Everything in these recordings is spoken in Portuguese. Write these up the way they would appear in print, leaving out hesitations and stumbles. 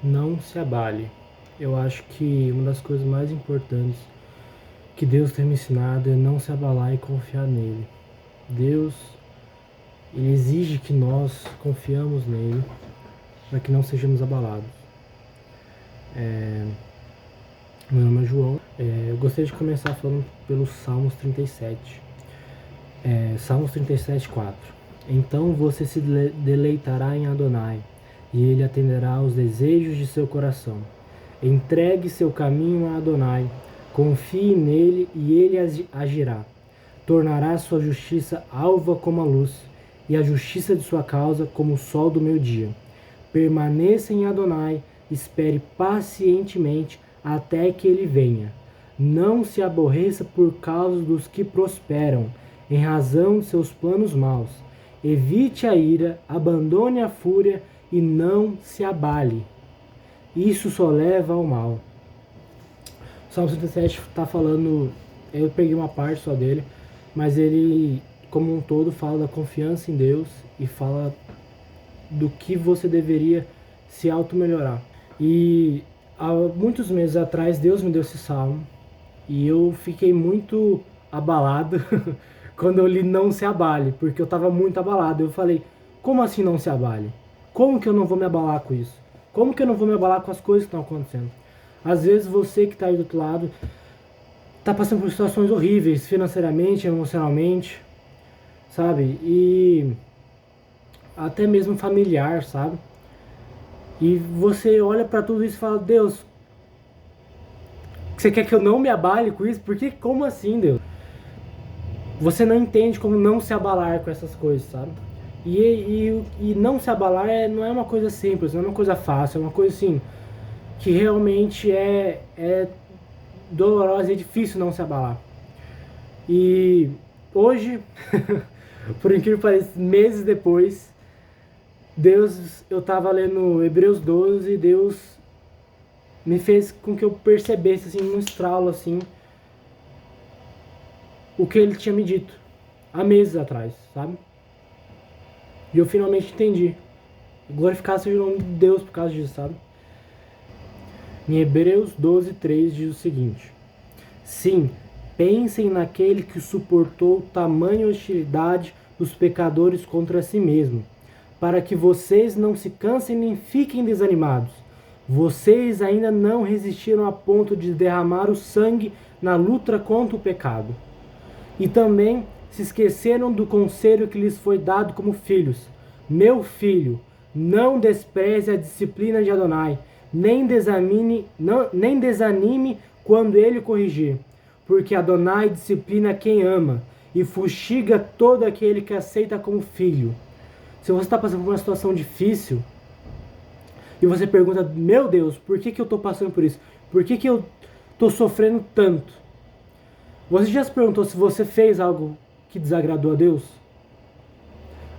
Não se abale. Eu acho que uma das coisas mais importantes que Deus tem me ensinado é não se abalar e confiar nele. Deus, ele exige que nós confiamos nele para que não sejamos abalados. Meu nome é João. Eu gostaria de começar falando pelo Salmos 37. Salmos 37, 4. Então você se deleitará em Adonai, e ele atenderá aos desejos de seu coração. Entregue seu caminho a Adonai, confie nele e ele agirá. Tornará sua justiça alva como a luz, e a justiça de sua causa como o sol do meio-dia. Permaneça em Adonai, espere pacientemente até que ele venha. Não se aborreça por causa dos que prosperam, em razão de seus planos maus. Evite a ira, abandone a fúria e não se abale. Isso só leva ao mal. O Salmo 37 está falando, eu peguei uma parte só dele, mas ele, como um todo, fala da confiança em Deus e fala do que você deveria se auto-melhorar. E há muitos meses atrás, Deus me deu esse salmo e eu fiquei muito abalado quando eu li não se abale, porque eu estava muito abalado. Eu falei, como assim não se abale? Como que eu não vou me abalar com isso? Como que eu não vou me abalar com as coisas que estão acontecendo? Às vezes você que está aí do outro lado está passando por situações horríveis, financeiramente, emocionalmente, sabe? E até mesmo familiar, sabe? E você olha para tudo isso e fala, Deus, você quer que eu não me abale com isso? Porque como assim, Deus? Você não entende como não se abalar com essas coisas, sabe? E não se abalar não é uma coisa simples, não é uma coisa fácil, é uma coisa assim que realmente é dolorosa e difícil não se abalar. E hoje, por incrível que pareça, meses depois, eu estava lendo Hebreus 12 e Deus me fez com que eu percebesse assim, num estralo assim, o que ele tinha me dito há meses atrás, sabe? E eu finalmente entendi. Glorificado seja o nome de Deus por causa disso, sabe? Em Hebreus 12, 3 diz o seguinte: sim, pensem naquele que suportou tamanha hostilidade dos pecadores contra si mesmo, para que vocês não se cansem nem fiquem desanimados. Vocês ainda não resistiram a ponto de derramar o sangue na luta contra o pecado. E também se esqueceram do conselho que lhes foi dado como filhos. Meu filho, não despreze a disciplina de Adonai, nem desanime quando ele corrigir, porque Adonai disciplina quem ama e fustiga todo aquele que aceita como filho. Se você está passando por uma situação difícil e você pergunta, meu Deus, por que eu estou passando por isso? Por que eu estou sofrendo tanto? Você já se perguntou se você fez algo que desagradou a Deus?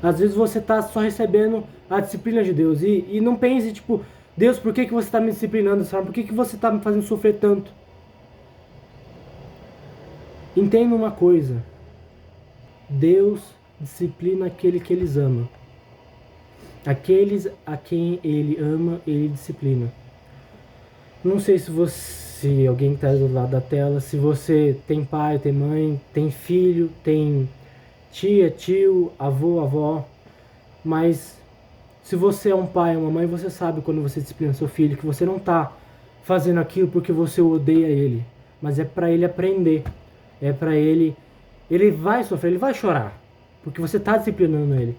Às vezes você está só recebendo a disciplina de Deus e não pense, tipo, Deus, por que você está me disciplinando? Sabe? Por que você está me fazendo sofrer tanto? Entenda uma coisa, Deus disciplina aquele que Ele ama. Aqueles a quem Ele ama, Ele disciplina. Não sei se alguém que está do lado da tela, se você tem pai, tem mãe, tem filho, tem tia, tio, avô, avó, mas se você é um pai ou uma mãe, você sabe quando você disciplina seu filho que você não está fazendo aquilo porque você odeia ele, mas é para ele aprender, é para ele vai sofrer, ele vai chorar, porque você está disciplinando ele,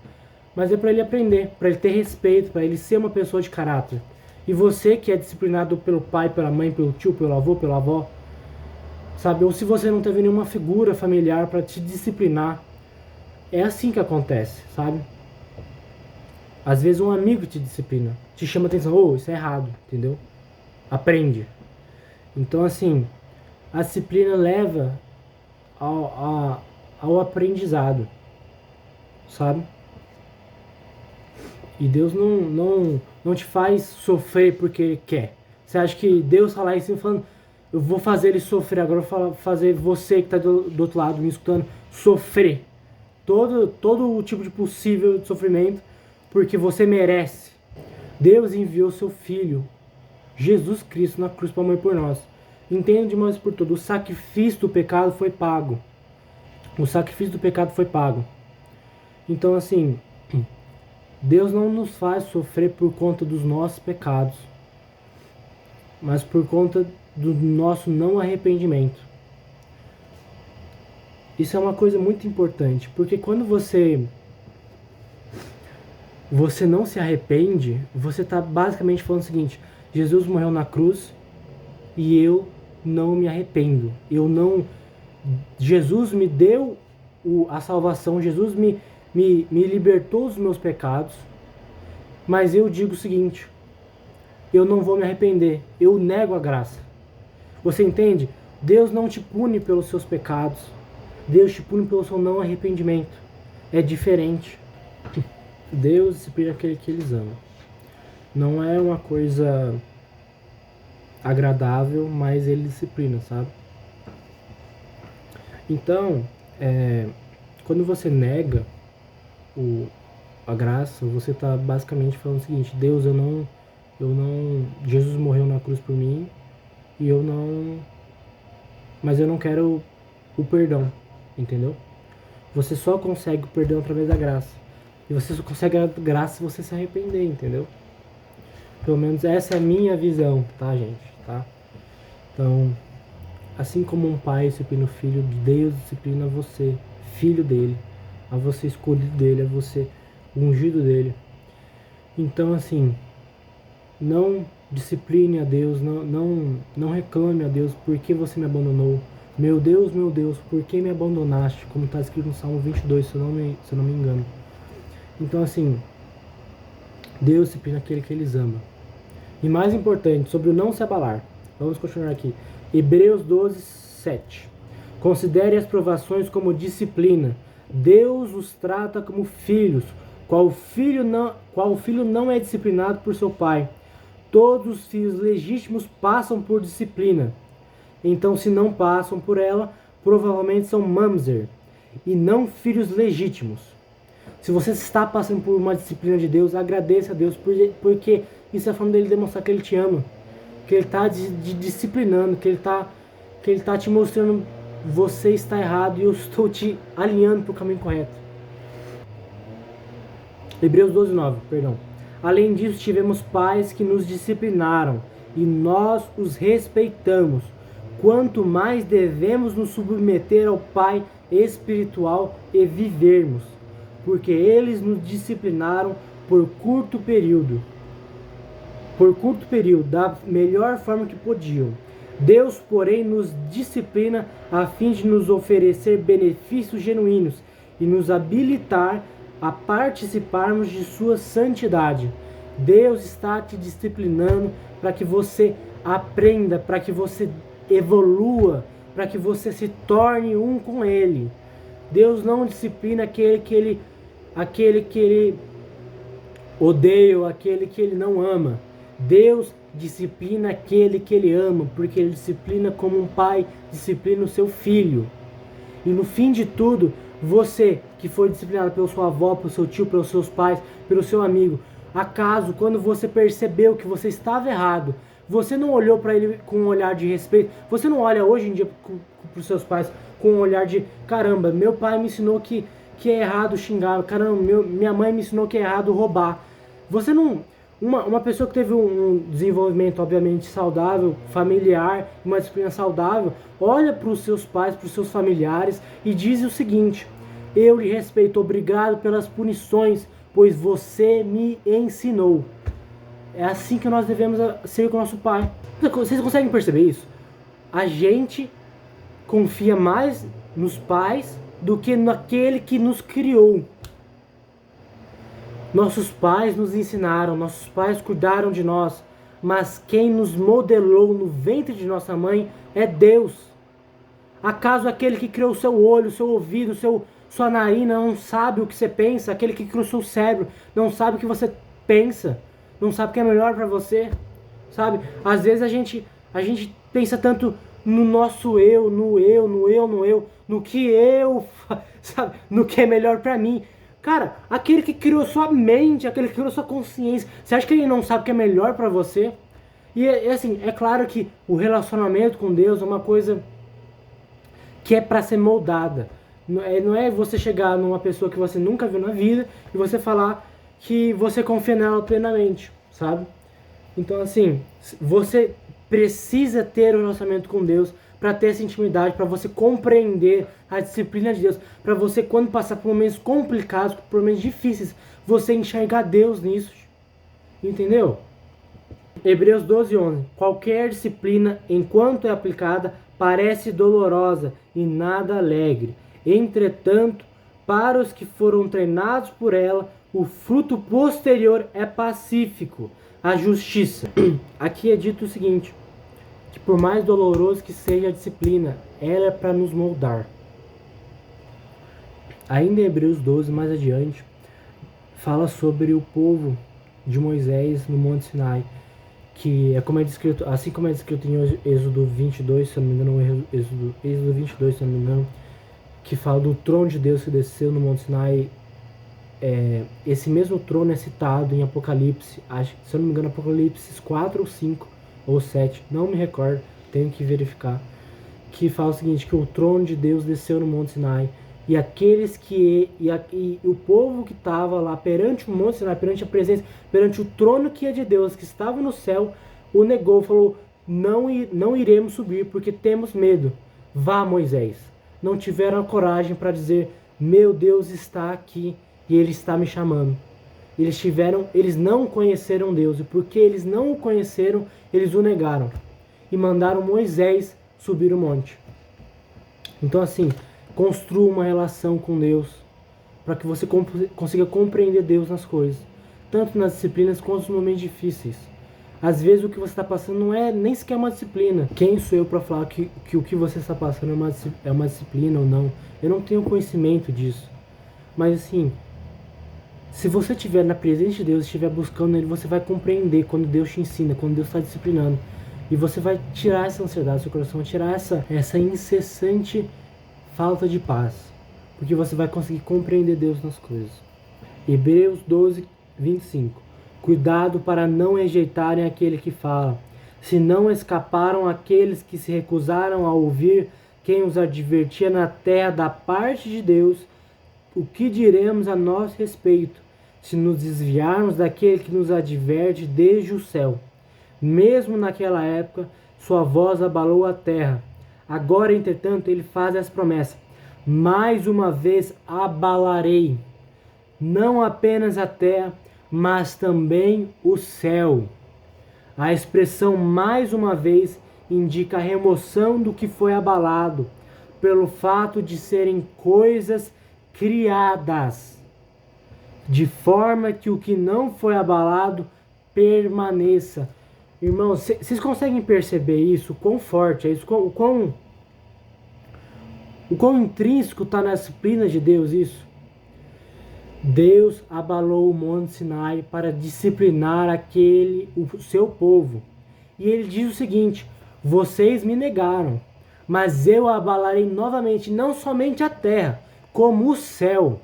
mas é para ele aprender, para ele ter respeito, para ele ser uma pessoa de caráter. E você que é disciplinado pelo pai, pela mãe, pelo tio, pelo avô, pela avó, sabe? Ou se você não teve nenhuma figura familiar para te disciplinar, é assim que acontece, sabe? Às vezes um amigo te disciplina, te chama atenção, isso é errado, entendeu? Aprende. Então assim, a disciplina leva ao aprendizado, sabe? E Deus não te faz sofrer porque Ele quer. Você acha que Deus está lá em cima falando, eu vou fazer ele sofrer, agora eu vou fazer você que está do outro lado me escutando sofrer. Todo o tipo de possível de sofrimento, porque você merece. Deus enviou seu Filho Jesus Cristo na cruz para morrer por nós. Entenda de uma vez por todas, o sacrifício do pecado foi pago. O sacrifício do pecado foi pago. Então, assim, Deus não nos faz sofrer por conta dos nossos pecados, mas por conta do nosso não arrependimento. Isso é uma coisa muito importante, porque quando você não se arrepende, você está basicamente falando o seguinte: Jesus morreu na cruz e eu não me arrependo. Jesus me deu a salvação, Jesus me libertou dos meus pecados, mas eu digo o seguinte: eu não vou me arrepender, eu nego a graça. Você entende? Deus não te pune pelos seus pecados, Deus te pune pelo seu não arrependimento. É diferente. Deus disciplina aquele que eles amam. Não é uma coisa agradável, mas ele disciplina, sabe? Então, quando você nega a graça, você está basicamente falando o seguinte: Deus, Jesus morreu na cruz por mim e mas eu não quero o perdão, entendeu? Você só consegue o perdão através da graça. E você só consegue a graça se você se arrepender, entendeu? Pelo menos essa é a minha visão, tá, gente? Tá? Então, assim como um pai disciplina o filho, Deus disciplina você, filho dele, a você escolhido dele, a você ungido dele. Então, assim, não discipline a Deus, não reclame a Deus por que você me abandonou. Meu Deus, por que me abandonaste? Como está escrito no Salmo 22, se eu não me engano. Então, assim, Deus disciplina aquele que eles amam. E mais importante, sobre o não se abalar. Vamos continuar aqui. Hebreus 12, 7. Considere as provações como disciplina. Deus os trata como filhos. Qual filho não é disciplinado por seu pai? Todos os filhos legítimos passam por disciplina. Então, se não passam por ela, provavelmente são mamzer e não filhos legítimos. Se você está passando por uma disciplina de Deus, agradeça a Deus, porque isso é a forma dele demonstrar que ele te ama, que ele está disciplinando, que ele está te mostrando: você está errado e eu estou te alinhando para o caminho correto. Hebreus 12, 9, perdão. Além disso, tivemos pais que nos disciplinaram e nós os respeitamos. Quanto mais devemos nos submeter ao Pai espiritual e vivermos, porque eles nos disciplinaram por curto período, da melhor forma que podiam. Deus, porém, nos disciplina a fim de nos oferecer benefícios genuínos e nos habilitar a participarmos de sua santidade. Deus está te disciplinando para que você aprenda, para que você evolua, para que você se torne um com Ele. Deus não disciplina aquele que ele odeia ou aquele que ele não ama. Deus disciplina aquele que ele ama, porque ele disciplina como um pai disciplina o seu filho. E no fim de tudo, você que foi disciplinado pela sua avó, pelo seu tio, pelos seus pais, pelo seu amigo, acaso quando você percebeu que você estava errado, você não olhou para ele com um olhar de respeito? Você não olha hoje em dia para os seus pais com um olhar de: caramba, meu pai me ensinou que é errado xingar, caramba, minha mãe me ensinou que é errado roubar. Você não... Uma pessoa que teve um desenvolvimento obviamente saudável, familiar, uma disciplina saudável, olha para os seus pais, para os seus familiares e diz o seguinte: eu lhe respeito, obrigado pelas punições, pois você me ensinou. É assim que nós devemos ser com o nosso pai. Vocês conseguem perceber isso? A gente confia mais nos pais do que naquele que nos criou. Nossos pais nos ensinaram, nossos pais cuidaram de nós, mas quem nos modelou no ventre de nossa mãe é Deus. Acaso aquele que criou o seu olho, o seu ouvido, sua narina não sabe o que você pensa? Aquele que criou o seu cérebro não sabe o que você pensa? Não sabe o que é melhor para você? Sabe? Às vezes a gente pensa tanto no nosso eu, no que eu, sabe? No que é melhor para mim. Cara, aquele que criou sua mente, aquele que criou sua consciência, você acha que ele não sabe o que é melhor pra você? E assim, é claro que o relacionamento com Deus é uma coisa que é para ser moldada. Não é você chegar numa pessoa que você nunca viu na vida e você falar que você confia nela plenamente, sabe? Então, assim, você precisa ter um relacionamento com Deus para ter essa intimidade, para você compreender a disciplina de Deus, para você, quando passar por momentos complicados, por momentos difíceis, você enxergar Deus nisso, entendeu? Hebreus 12:11. Qualquer disciplina, enquanto é aplicada, parece dolorosa e nada alegre. Entretanto, para os que foram treinados por ela, o fruto posterior é pacífico, a justiça. Aqui é dito o seguinte, que por mais doloroso que seja a disciplina, ela é para nos moldar. Ainda em Hebreus 12, mais adiante, fala sobre o povo de Moisés no Monte Sinai, que é como é descrito, assim como é descrito em Êxodo 22, se eu não me engano, Êxodo 22, se eu não me engano, que fala do trono de Deus que desceu no Monte Sinai. Esse mesmo trono é citado em Apocalipse, se eu não me engano, Apocalipse 4 ou 5 ou 7, não me recordo, tenho que verificar, que fala o seguinte, que o trono de Deus desceu no Monte Sinai, e aqueles e o povo que estava lá perante o Monte Sinai, perante a presença, perante o trono que é de Deus, que estava no céu, o negou, falou, não iremos subir porque temos medo. Vá, Moisés. Não tiveram a coragem para dizer, meu Deus está aqui e Ele está me chamando. Eles não conheceram Deus, e porque eles não o conheceram, eles o negaram. E mandaram Moisés subir o monte. Então assim, construa uma relação com Deus, para que você consiga compreender Deus nas coisas, tanto nas disciplinas quanto nos momentos difíceis. Às vezes o que você está passando não é nem sequer uma disciplina. Quem sou eu para falar que o que você está passando é uma disciplina ou não? Eu não tenho conhecimento disso. Mas assim, se você estiver na presença de Deus, estiver buscando Ele, você vai compreender quando Deus te ensina, quando Deus está disciplinando. E você vai tirar essa ansiedade do seu coração, vai tirar essa incessante falta de paz. Porque você vai conseguir compreender Deus nas coisas. Hebreus 12:25. Cuidado para não rejeitarem aquele que fala. Se não escaparam aqueles que se recusaram a ouvir quem os advertia na terra da parte de Deus, o que diremos a nosso respeito, se nos desviarmos daquele que nos adverte desde o céu? Mesmo naquela época, sua voz abalou a terra. Agora, entretanto, ele faz essa promessa. Mais uma vez abalarei, não apenas a terra, mas também o céu. A expressão mais uma vez indica a remoção do que foi abalado, pelo fato de serem coisas criadas, de forma que o que não foi abalado permaneça. Irmãos, vocês conseguem perceber isso? O quão forte é isso? O quão intrínseco está na disciplina de Deus isso? Deus abalou o Monte Sinai para disciplinar o seu povo. E ele diz o seguinte, vocês me negaram, mas eu abalarei novamente, não somente a terra, como o céu.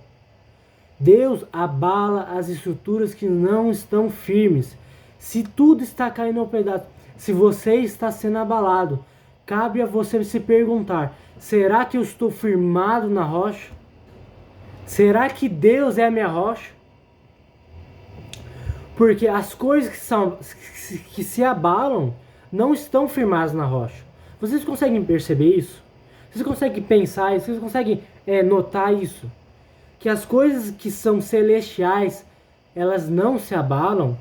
Deus abala as estruturas que não estão firmes. Se tudo está caindo ao pedaço, se você está sendo abalado, cabe a você se perguntar, será que eu estou firmado na rocha? Será que Deus é a minha rocha? Porque as coisas que se abalam não estão firmadas na rocha. Vocês conseguem perceber isso? Vocês conseguem pensar isso? Vocês conseguem notar isso? Que as coisas que são celestiais, elas não se abalam?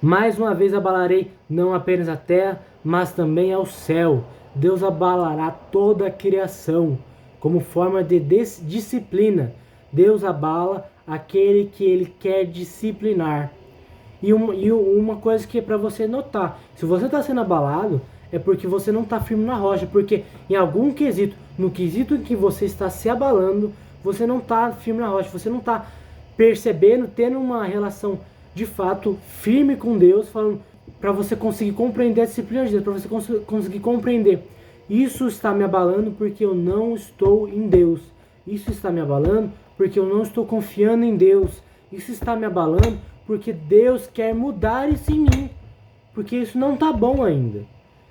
Mais uma vez abalarei não apenas a terra, mas também ao céu. Deus abalará toda a criação. Como forma de disciplina, Deus abala aquele que Ele quer disciplinar. E uma coisa que é para você notar, se você está sendo abalado, é porque você não está firme na rocha, porque em algum quesito, no quesito em que você está se abalando, você não está firme na rocha, você não está percebendo, tendo uma relação de fato firme com Deus, falando para você conseguir compreender a disciplina de Deus, para você conseguir compreender. Isso está me abalando porque eu não estou em Deus. Isso está me abalando porque eu não estou confiando em Deus. Isso está me abalando porque Deus quer mudar isso em mim. porque isso não tá bom ainda.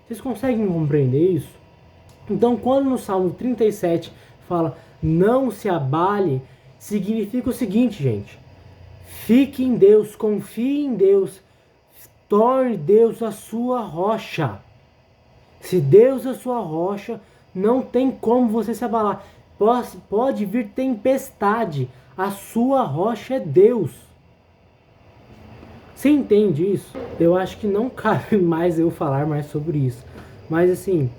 Vocês conseguem compreender isso? Então, quando no Salmo 37 fala não se abale, significa o seguinte, gente: fique em Deus, confie em Deus, torne Deus a sua rocha. Se Deus é a sua rocha, não tem como você se abalar. Pode vir tempestade, a sua rocha é Deus. Você entende isso? Eu acho que não cabe mais eu falar mais sobre isso. Mas assim,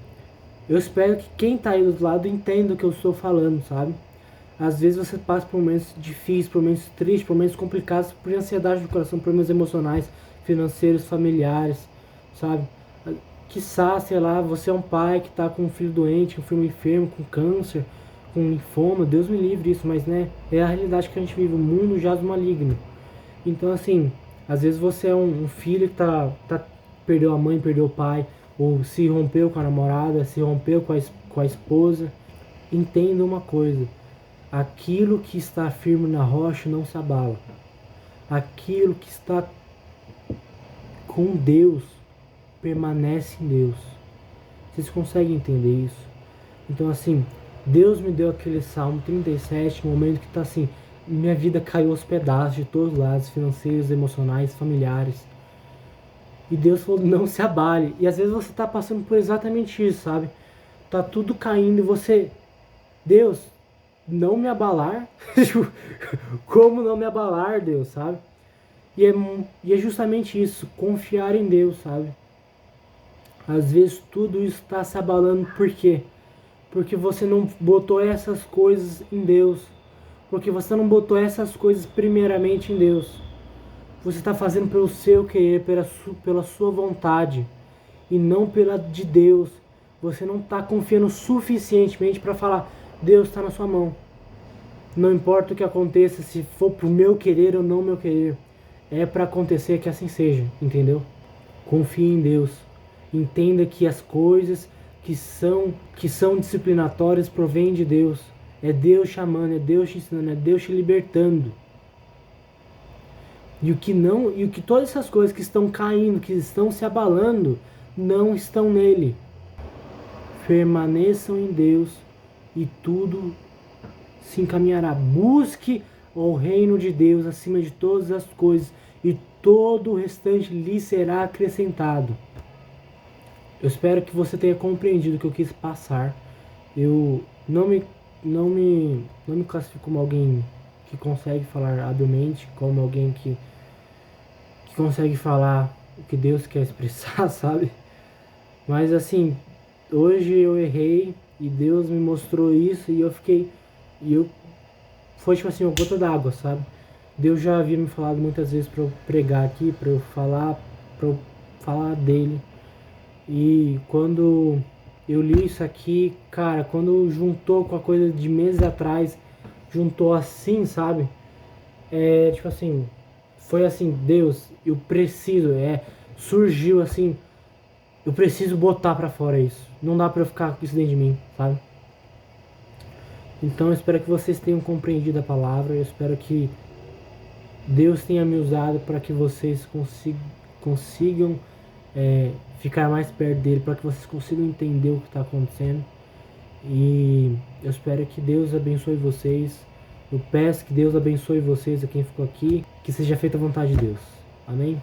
eu espero que quem tá aí do outro lado entenda o que eu estou falando, sabe? Às vezes você passa por momentos difíceis, por momentos tristes, por momentos complicados, por ansiedade do coração, problemas emocionais, financeiros, familiares, sabe? Quiçá, sei lá, você é um pai que tá com um filho doente, um filho enfermo, com câncer, com linfoma, Deus me livre disso, mas né, é a realidade que a gente vive, o mundo jaz maligno. Então assim, às vezes você é um filho que perdeu a mãe, perdeu o pai, ou se rompeu com a namorada, se rompeu com a esposa. Entenda uma coisa: aquilo que está firme na rocha não se abala. Aquilo que está com Deus permanece em Deus. Vocês conseguem entender isso? Então assim, Deus me deu aquele Salmo 37, um momento que está assim, minha vida caiu aos pedaços de todos os lados, financeiros, emocionais, familiares. E Deus falou, não se abale. E às vezes você está passando por exatamente isso, sabe? Tá tudo caindo e você... Deus, não me abalar? Como não me abalar, Deus, sabe? E é justamente isso, confiar em Deus, sabe? Às vezes tudo isso está se abalando, por quê? Porque você não botou essas coisas em Deus. Porque você não botou essas coisas primeiramente em Deus. Você está fazendo pelo seu querer, pela sua vontade, e não pela de Deus. Você não está confiando suficientemente para falar, Deus está na sua mão. Não importa o que aconteça, se for pro meu querer ou não meu querer. É para acontecer, que assim seja, entendeu? Confie em Deus. Entenda que as coisas que são disciplinatórias provêm de Deus. É Deus chamando, é Deus te ensinando, é Deus te libertando. E o que todas essas coisas que estão caindo, que estão se abalando, não estão nele. Permaneçam em Deus e tudo se encaminhará. Busque o reino de Deus acima de todas as coisas e todo o restante lhe será acrescentado. Eu espero que você tenha compreendido o que eu quis passar. Eu não me classifico como alguém que consegue falar habilmente, como alguém que consegue falar o que Deus quer expressar, sabe? Mas assim, hoje eu errei e Deus me mostrou isso e foi tipo assim, uma gota d'água, sabe? Deus já havia me falado muitas vezes para eu pregar aqui, para eu falar dele. E quando eu li isso aqui, cara, quando juntou com a coisa de meses atrás, juntou assim, sabe? Tipo assim, foi assim, Deus, eu preciso, surgiu assim, eu preciso botar pra fora isso. Não dá pra eu ficar com isso dentro de mim, sabe? Então eu espero que vocês tenham compreendido a palavra, eu espero que Deus tenha me usado para que vocês consigam ficar mais perto dele, para que vocês consigam entender o que está acontecendo. E eu espero que Deus abençoe vocês. Eu peço que Deus abençoe vocês, a quem ficou aqui, que seja feita a vontade de Deus. Amém?